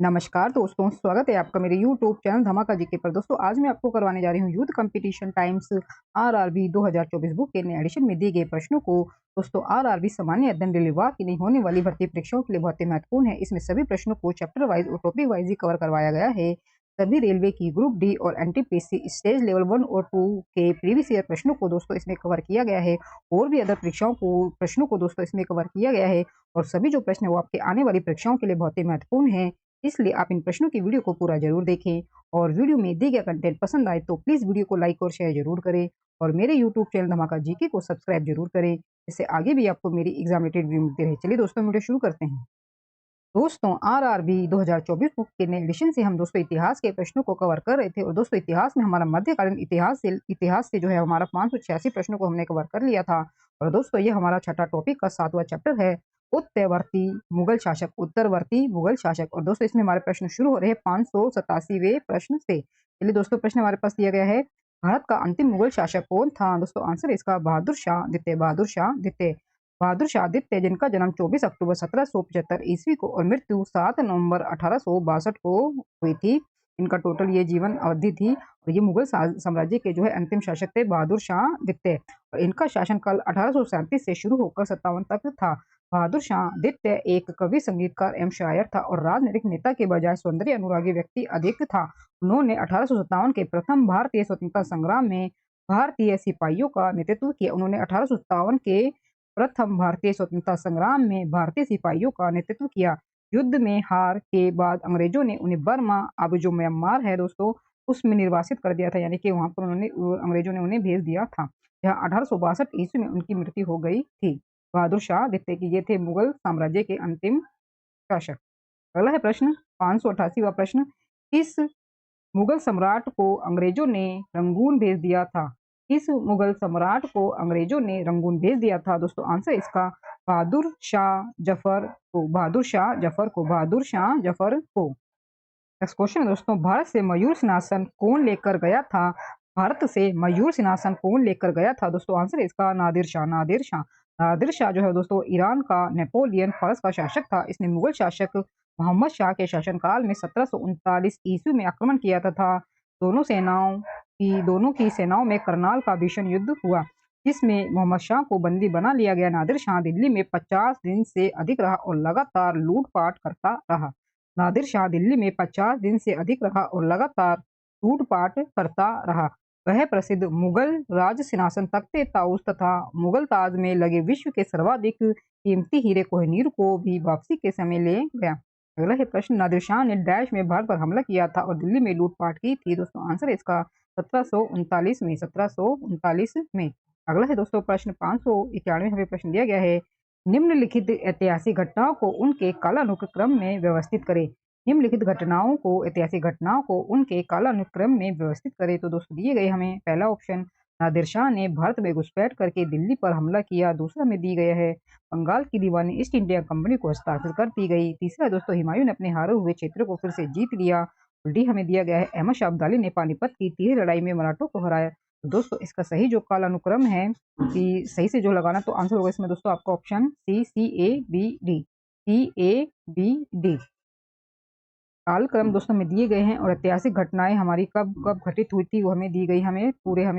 नमस्कार दोस्तों, स्वागत है आपका मेरे यूट्यूब चैनल धमाका जीके पर। दोस्तों आज मैं आपको करवाने जा रही हूँ youth competition times RRB 2024 book के नए एडिशन में दिए गए प्रश्नों को। दोस्तों आरआरबी सामान्य अध्ययन रेलवे विभाग की नहीं होने वाली भर्ती परीक्षाओं के लिए बहुत ही महत्वपूर्ण है। इसमें सभी प्रश्नों को चैप्टर वाइज और टॉपिक वाइज ही कवर करवाया गया है। सभी रेलवे की ग्रुप डी और एनटीपीसी स्टेज लेवल 1 और 2 के प्रीवियस ईयर प्रश्नों को दोस्तों इसमें कवर किया गया है। और भी अदर परीक्षाओं को प्रश्नों को दोस्तों इसमें कवर किया गया है। और सभी जो प्रश्न है वो आपके आने वाली परीक्षाओं के लिए बहुत ही महत्वपूर्ण है। इसलिए आप इन प्रश्नों की वीडियो को पूरा जरूर देखें। और वीडियो में दिए गया कंटेंट पसंद आए तो प्लीज वीडियो को लाइक और शेयर जरूर करें। और मेरे यूट्यूब चैनल धमाका जीके को सब्सक्राइब जरूर करें, जिससे आगे भी आपको मेरी एग्जाम रिलेटेड वीडियो मिलती रहे। चलिए दोस्तों वीडियो शुरू करते हैं। दोस्तों आरआरबी 2024 बुक के नए एडिशन से हम दोस्तों इतिहास के प्रश्नों को कवर कर रहे थे। और दोस्तों इतिहास में हमारा मध्यकालीन इतिहास से जो है हमारा 586 प्रश्नों को हमने कवर कर लिया था। और दोस्तों ये हमारा छठा टॉपिक का 7वां चैप्टर है, उत्तरवर्ती मुगल शासक। और दोस्तों इसमें हमारे प्रश्न शुरू हो रहे हैं 587वें प्रश्न से। चलिए दोस्तों प्रश्न हमारे पास दिया गया है, भारत का अंतिम मुगल शासक कौन था? दोस्तों आंसर इसका बहादुर शाह द्वितीय, जिनका जन्म 24 अक्टूबर 1775 ईस्वी को और मृत्यु 7 नवंबर 1862 को हुई थी। इनका टोटल ये जीवन अवधि थी। और ये मुगल साम्राज्य के जो है अंतिम शासक थे बहादुर शाह द्वितीय। और इनका शासनकाल 1837 से शुरू होकर 57 तक था। बहादुर शाह द्वितीय एक कवि, संगीतकार एवं शायर था और राजनीतिक नेता के बजाय सौंदर्य अनुरागी व्यक्ति अधिक था। उन्होंने 1857 के प्रथम भारतीय स्वतंत्रता संग्राम में भारतीय सिपाहियों का नेतृत्व किया। उन्होंने 1857 के प्रथम भारतीय स्वतंत्रता संग्राम में भारतीय सिपाहियों का नेतृत्व किया। युद्ध में हार के बाद अंग्रेजों ने उन्हें बर्मा, अब जो म्यांमार है दोस्तों, उसमें निर्वासित कर दिया था। यानी कि वहां पर अंग्रेजों ने उन्हें भेज दिया था, जहां 1862 ईस्वी में उनकी मृत्यु हो गई थी। बहादुर शाह द्वितीय की ये थे मुगल साम्राज्य के अंतिम शासक। अगला है प्रश्न 588वां प्रश्न, किस मुगल सम्राट को अंग्रेजों ने रंगून भेज दिया था? किस मुगल सम्राट को अंग्रेजों ने रंगून भेज दिया था? दोस्तों आंसर इसका बहादुर शाह जफर को। नेक्स्ट क्वेश्चन है दोस्तों, भारत से मयूर सिंहासन कौन लेकर गया था? भारत से मयूर सिंहासन कौन लेकर गया था? दोस्तों आंसर इसका नादिर शाह जो है दोस्तों ईरान का नेपोलियन फारस का शासक था। इसने मुगल शासक मोहम्मद शाह के शासनकाल में 1739 ईस्वी में आक्रमण किया था। दोनों की सेनाओं में करनाल का भीषण युद्ध हुआ, जिसमें मोहम्मद शाह को बंदी बना लिया गया। नादिर शाह दिल्ली में 50 दिन से अधिक रहा और लगातार लूटपाट करता रहा। नादिर शाह दिल्ली में 50 दिन से अधिक रहा और लगातार लूटपाट करता रहा। वह प्रसिद्ध मुगल राज सिंहासन तख्ते ताउस तथा मुगल ताज में लगे विश्व के सर्वाधिक कीमती हीरे कोहिनूर को भी वापसी के समय ले गया। अगला है प्रश्न, नादिर शाह ने डैश में भारत पर हमला किया था और दिल्ली में लूटपाट की थी? दोस्तों आंसर इसका 1739 में। अगला है दोस्तों प्रश्न 591 प्रश्न दिया गया है, निम्नलिखित ऐतिहासिक घटनाओं को उनके कालानुक्रम में व्यवस्थित करें। ऐतिहासिक घटनाओं को उनके कालानुक्रम में व्यवस्थित करें। तो दोस्तों दिए गए हमें पहला ऑप्शन, नादिर शाह ने भारत में घुसपैठ करके दिल्ली पर हमला किया। दूसरा में दी गया है, बंगाल की दीवानी ईस्ट इंडिया कंपनी को हस्ताक्षर कर दी गई। तीसरा दोस्तों, हुमायूं ने अपने हारे हुए क्षेत्र को फिर से जीत लिया। डी हमें दिया गया है, अहमद शाह अब्दाली ने पानीपत की तीसरी लड़ाई में मराठों को हराया। तो दोस्तों इसका सही जो कालानुक्रम है कि सही से जो लगाना, तो आंसर होगा इसमें दोस्तों आपका option C A B D. कालक्रम दोस्तों में दिए गए हैं और ऐतिहासिक घटनाएं हमारी कब कब घटित हुई थी वो हमें दी गई, हमें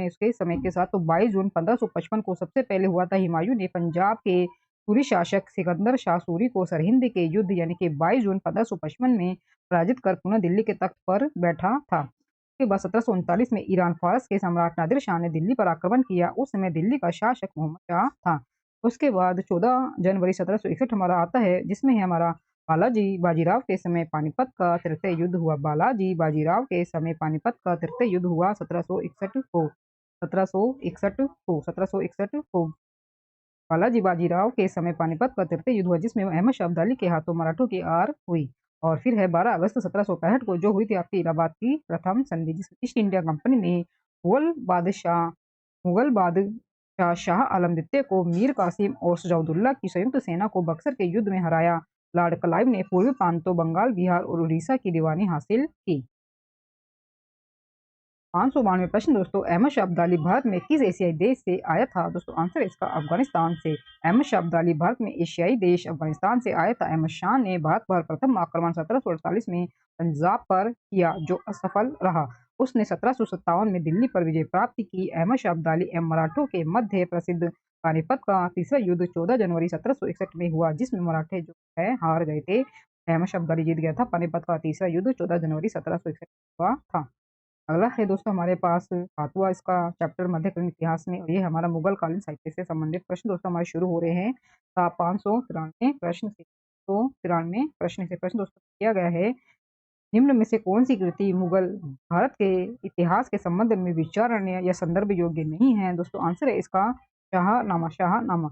उसके समय के साथ। तो 22 जून 1555 को सबसे पहले हुआ था। हुमायूं ने पंजाब के सूरी शासक सिकंदर शाह सूरी को सरहिंद के युद्ध यानी कि 22 जून 1555 में पराजित कर पुनः दिल्ली के तख्त पर बैठा था। उसके बाद 1739 में ईरान फारस के सम्राट नादिर शाह ने दिल्ली पर आक्रमण किया। उस समय दिल्ली का शासक मोहम्मद शाह था। उसके बाद 14 जनवरी 1761 हमारा आता है, जिसमें है हमारा बालाजी बाजीराव के समय पानीपत का तृतीय युद्ध हुआ। 1761 को बालाजी बाजीराव के समय पानीपत का तृतीय युद्ध हुआ, जिसमें अहमद शाह अब्दाली के हाथों मराठों की हार हुई। और फिर है 12 अगस्त 1765 को जो हुई थी आपकी इलाहाबाद की प्रथम संधि, जिसमें ईस्ट इंडिया कंपनी ने मुगल बादशाह शाह आलम द्वितीय को मीर कासिम और सुजाउद्दौला की संयुक्त सेना को बक्सर के युद्ध में हराया। लॉर्ड क्लाइव ने पूर्वी प्रांतों बंगाल, बिहार और उड़ीसा की दीवानी हासिल की। 592 प्रश्न दोस्तों, अहमद शाह अब्दाली भारत में किस एशियाई देश से आया था? दोस्तों आंसर इसका अफगानिस्तान से। अहमद शाह अब्दाली भारत में एशियाई देश अफगानिस्तान से आया था। अहमद शाह ने भारत पर प्रथम आक्रमण 1748 में पंजाब पर किया, जो असफल रहा। उसने 1757 में दिल्ली पर विजय प्राप्त की। अहमद शाह अब्दाली एवं मराठों के मध्य प्रसिद्ध पानीपत का तीसरा युद्ध 14 जनवरी 1761 में हुआ, जिसमें मराठे जो है हार गए थे। अहमद शाह अब्दाली जीत गया था। पानीपत का तीसरा युद्ध 14 जनवरी 1761 हुआ था। अगला है दोस्तों हमारे पास 7वां इसका चैप्टर मध्यकालीन इतिहास में, और ये हमारा मुगल कालीन साहित्य से संबंधित प्रश्न दोस्तों हमारे शुरू हो रहे हैं। 593 प्रश्न से, तो 93 प्रश्न से प्रश्न दोस्तों किया गया है। निम्न में से कौन सी कृति मुगल भारत के इतिहास के संबंध में विचारणीय या संदर्भ योग्य नहीं है? दोस्तों आंसर है इसका शाहनामा। शाहनामा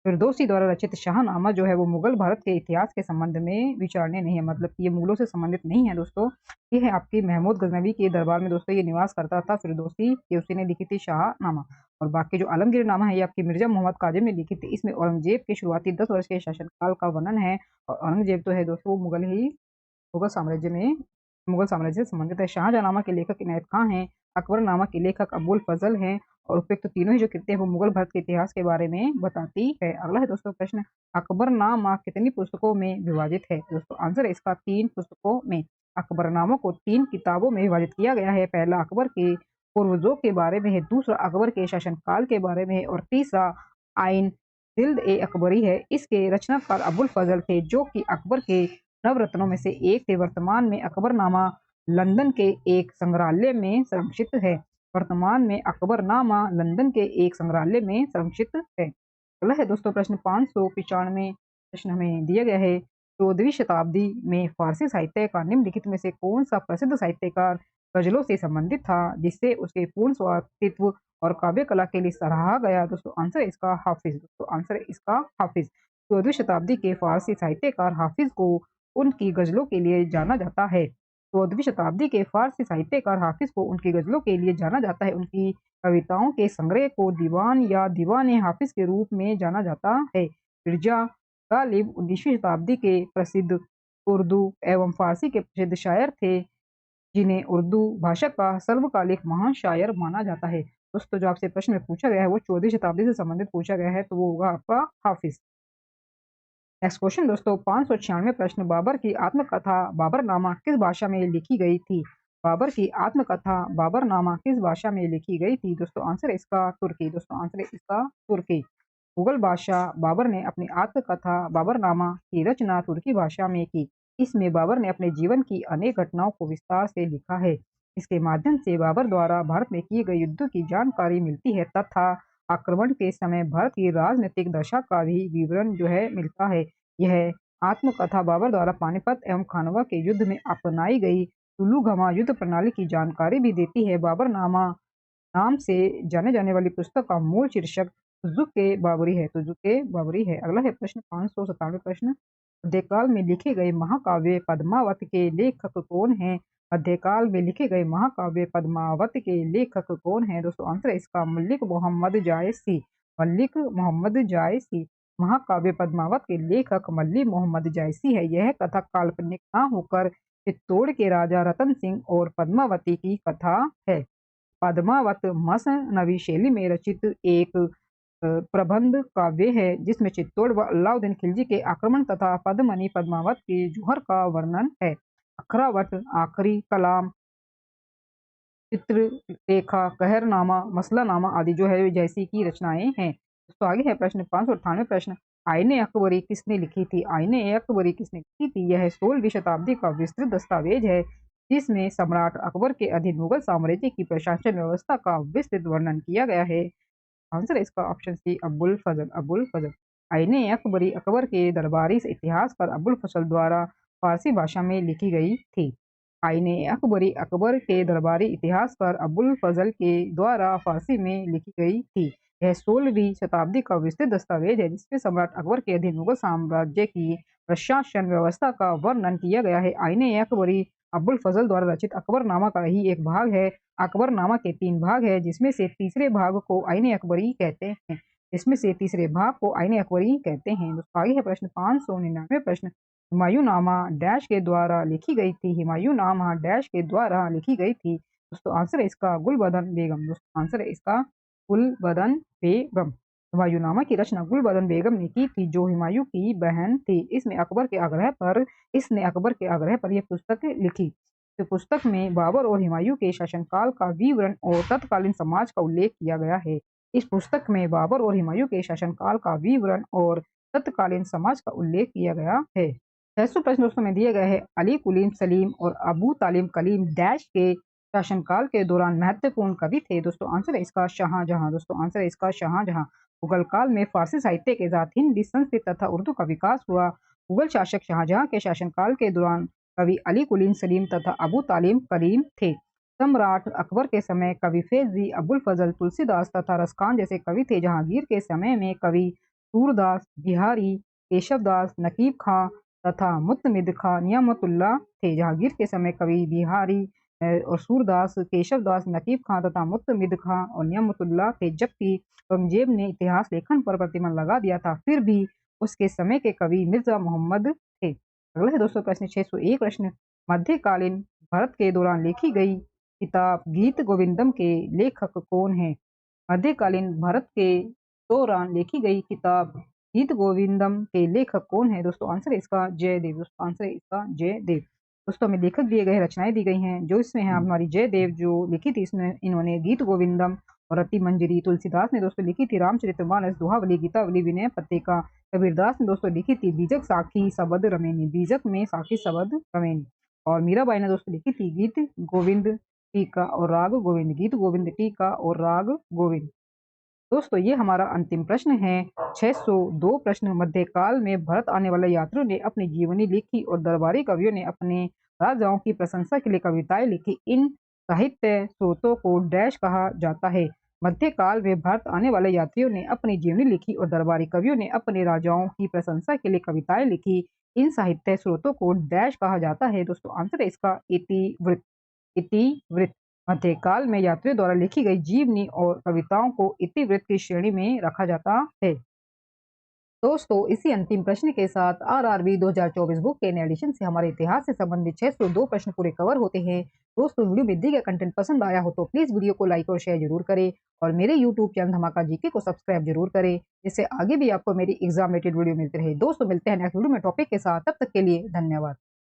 फिरदौसी द्वारा रचित शाहनामा जो है वो मुगल भारत के इतिहास के संबंध में विचारणीय नहीं है, मतलब कि ये मुगलों से संबंधित नहीं है दोस्तों। ये है आपकी महमूद गजनवी के दरबार में दोस्तों ये निवास करता था फिरदौसी, ये उसी ने लिखी थी शाहनामा। और बाकी जो आलमगीरनामा है ये आपकी मिर्जा मोहम्मद काजिम ने लिखी थी। इसमें औरंगजेब के शुरुआती 10 वर्ष के शासनकाल का वर्णन है, और औरंगजेब तो है दोस्तों वो मुगल साम्राज्य में मुगल साम्राज्य से संबंधित है। शाहजहाँनामा के लेखक इनायत खां हैं। अकबरनामा के लेखक अबुल फजल हैं। और उपयुक्त तीनों ही जो कृतियां वो मुगल भारत के इतिहास के बारे में बताती है। अगला है दोस्तों प्रश्न, अकबरनामा कितनी पुस्तकों में विभाजित है? दोस्तों आंसर है इसका 3 पुस्तकों में। अकबरनामा को 3 किताबों में विभाजित किया गया है। पहला अकबर के पूर्वजों के बारे में है, दूसरा अकबर के शासनकाल के बारे में है, और तीसरा आइन जिल्द ए अकबरी है। इसके रचनाकार अबुल फजल थे, जो कि अकबर के नवरत्नों में से एक थे। वर्तमान में अकबरनामा लंदन के एक संग्रहालय में संरक्षित है। वर्तमान में अकबरनामा लंदन के एक संग्रहालय में संरक्षित है। अगला है दोस्तों प्रश्न 595 प्रश्न हमें दिया गया है। 14वीं शताब्दी में फारसी साहित्य का निम्नलिखित में से कौन सा प्रसिद्ध साहित्यकार गजलों से संबंधित था, जिससे उसके पूर्ण स्वातित्व और काव्य कला के लिए सराहा गया? दोस्तों आंसर है इसका हाफिज। दोस्तों आंसर है इसका हाफिज। 14वीं शताब्दी के फारसी साहित्यकार हाफिज को उनकी गजलों के लिए जाना जाता है। 14वीं शताब्दी के फारसी साहित्यकार हाफिज को उनकी गजलों के लिए जाना जाता है। उनकी कविताओं के संग्रह को दीवान या दीवान हाफिज के रूप में जाना जाता है। मिर्जा गालिब 19वीं शताब्दी के प्रसिद्ध उर्दू एवं फारसी के प्रसिद्ध शायर थे, जिन्हें उर्दू भाषा का सर्वकालिक महान शायर माना जाता है। दोस्तों जो आपसे प्रश्न में पूछा गया है वो 14वीं शताब्दी से संबंधित पूछा गया है, तो वो होगा आपका हाफिज। नेक्स्ट क्वेश्चन दोस्तों 596 प्रश्न, बाबर की आत्मकथा बाबरनामा किस भाषा में लिखी गई थी? बाबर की आत्मकथा बाबरनामा किस भाषा में लिखी गई थी? दोस्तों आंसर है इसका तुर्की। दोस्तों आंसर है इसका तुर्की। मुगल बादशाह बाबर ने अपनी आत्मकथा बाबरनामा की रचना तुर्की भाषा में की। इसमें बाबर ने अपने जीवन की अनेक घटनाओं को विस्तार से लिखा है। इसके माध्यम से बाबर द्वारा भारत में किए गए युद्धों की जानकारी मिलती है, तथा आक्रमण के समय भारत की राजनीतिक दशा का भी विवरण जो है मिलता है। यह आत्मकथा बाबर द्वारा पानीपत एवं खानवा के युद्ध में अपनाई गई तुलुगमा युद्ध प्रणाली की जानकारी भी देती है। बाबरनामा नाम से जाने जाने वाली पुस्तक का मूल शीर्षक तुजुक-ए बाबरी है। तुजुक-ए बाबरी है। अगला है प्रश्न 597 प्रश्न, मध्यकाल में लिखे गए महाकाव्य पद्मावत के लेखक कौन हैं? मध्यकाल में लिखे गए महाकाव्य पद्मावत के लेखक कौन हैं? दोस्तों आंसर है इसका मलिक मोहम्मद जायसी। मलिक मोहम्मद जायसी। महाकाव्य पद्मावत के लेखक मल्लिक मोहम्मद जायसी है। यह कथा काल्पनिक न होकर चित्तौड़ के राजा रतन सिंह और पद्मावती की कथा है। पद्मावत मसनवी शैली में रचित एक प्रबंध काव्य है, जिसमें चित्तौड़ व अलाउद्दीन खिलजी के आक्रमण तथा पद्मनी पद्मावत के जौहर का वर्णन है। अखरावट, आखरी कलाम, चित्रलेखा, कहरनामा, मसलानामा आदि जो है जैसी की रचनाएं हैं। तो आगे है प्रश्न 598 प्रश्न, आईने अकबरी किसने लिखी थी? आईने अकबरी किसने लिखी थी? यह 16वीं शताब्दी का विस्तृत दस्तावेज है, जिसमें सम्राट अकबर के अधीन मुगल साम्राज्य की प्रशासन व्यवस्था का विस्तृत वर्णन किया गया है। आंसर है इसका ऑप्शन सी अबुल फजल। अबुल फजल। आईने अकबरी अकबर के दरबारी इतिहास पर अबुल फजल द्वारा फारसी भाषा में लिखी गई थी। आईने अकबरी अकबर के दरबारी इतिहास पर अबुल फजल के द्वारा फारसी में लिखी गई थी। यह 16वीं शताब्दी का विस्तृत दस्तावेज है, जिसमें सम्राट अकबर के अधीन मुगल साम्राज्य की प्रशासन व्यवस्था का वर्णन किया गया है। आईने अकबरी अबुल फजल द्वारा रचित अकबरनामा का ही एक भाग है। अकबरनामा के 3 भाग है, जिसमें से तीसरे भाग को आईने अकबरी कहते हैं। इसमें से तीसरे भाग को आईने अकबरी कहते हैं। दोस्तों आगे है प्रश्न 599 प्रश्न, हुमायूंनामा डैश के द्वारा लिखी गई थी? हुमायूंनामा डैश के द्वारा लिखी गई थी? दोस्तों आंसर है इसका गुलबदन बेगम। दोस्तों आंसर है इसका गुलबदन बेगम। हुमायूंनामा की रचना गुलबदन बेगम ने की थी, जो हुमायूं की बहन थी। इसने अकबर के आग्रह पर यह पुस्तक लिखी। तो पुस्तक में बाबर और हुमायूं के शासनकाल का विवरण और तत्कालीन समाज का उल्लेख किया गया है। इस पुस्तक में बाबर और हुमायूं के शासनकाल का विवरण और तत्कालीन समाज का उल्लेख किया गया है। 600 प्रश्न दोस्तों में दिए गए हैं। अली कुलीम सलीम और अबू तालिम कलीम डैश के शासनकाल के दौरान महत्वपूर्ण कवि थे। दोस्तों आंसर है इसका शाहजहां। दोस्तों आंसर है इसका शाहजहां। मुगल काल में फारसी साहित्य के साथ हिंदी, संस्कृत तथा उर्दू का विकास हुआ। मुगल शासक शाहजहां के शासनकाल के दौरान कवि अली कुलीम सलीम तथा अबू तालिम कलीम थे। सम्राट अकबर के समय कवि फैजी, अबुल फजल, तुलसीदास तथा रसखान जैसे कवि थे। जहांगीर के समय में कवि सूरदास, बिहारी, केशवदास, नकीब खां तथा मुतमिद खां नियामतुल्लाह थे। जहांगीर के समय कवि बिहारी और सूरदास, केशवदास, नकीब खां तथा मुतमिद खां और नियामतुल्लाह थे। जबकि औरंगजेब ने इतिहास लेखन पर प्रतिबंध लगा दिया था, फिर भी उसके समय के कवि मिर्जा मोहम्मद थे। अगला है दोस्तों प्रश्न 601 प्रश्न। मध्यकालीन भारत के दौरान लिखी गई किताब गीत गोविंदम के लेखक कौन है? मध्यकालीन भारत के दौरान लिखी गई किताब गीत गोविंदम के लेखक कौन है? दोस्तों आंसर है इसका जयदेव। दोस्तों आंसर है इसका जयदेव। दोस्तों हमें लेखक दिए गए हैं, रचनाएं दी गई हैं, जो इसमें है हमारी जयदेव जो लिखी थी, इसमें इन्होंने गीत गोविंदम और रति मंजरी। तुलसीदास ने दोस्तों लिखी थी रामचरितमानस, दोहावली, गीतावली, विनय पत्रिका। कबीरदास ने दोस्तों लिखी थी बीजक साखी सबद रमेनी, बीजक में साखी सबद रमेनी। और मीराबाई ने दोस्तों लिखी थी गीत गोविंद टीका और राग गोविंद, गीत गोविंद टीका और राग गोविंद। दोस्तों ये हमारा अंतिम प्रश्न है। 602 प्रश्न। मध्यकाल में भारत आने वाले यात्रियों ने अपनी जीवनी लिखी और दरबारी कवियों ने अपने राजाओं की प्रशंसा के लिए कविताएं लिखी। इन साहित्य स्रोतों को डैश कहा जाता है? मध्यकाल में भारत आने वाले यात्रियों ने अपनी जीवनी लिखी और दरबारी कवियों ने अपने राजाओं की प्रशंसा के लिए कविताएं लिखी। इन साहित्य स्रोतों को डैश कहा जाता है? दोस्तों आंसर है इसका इतिवृत्त। इतिवृत्त। मध्यकाल में यात्रियों द्वारा लिखी गई जीवनी और कविताओं को इतिवृत्त की श्रेणी में रखा जाता है। दोस्तों इसी अंतिम प्रश्न के साथ आरआरबी 2024 बुक के नए एडिशन से हमारे इतिहास से संबंधित 602 प्रश्न पूरे कवर होते हैं। दोस्तों वीडियो में दिए गए कंटेंट पसंद आया हो तो प्लीज वीडियो को लाइक और शेयर जरूर करें और मेरे यूट्यूब चैनल धमाका जीके को सब्सक्राइब जरूर करें, जिससे आगे भी आपको मेरी एग्जाम रिलेटेड वीडियो मिलती रहे। दोस्तों मिलते हैं नेक्स्ट वीडियो में टॉपिक के साथ, तब तक के लिए धन्यवाद।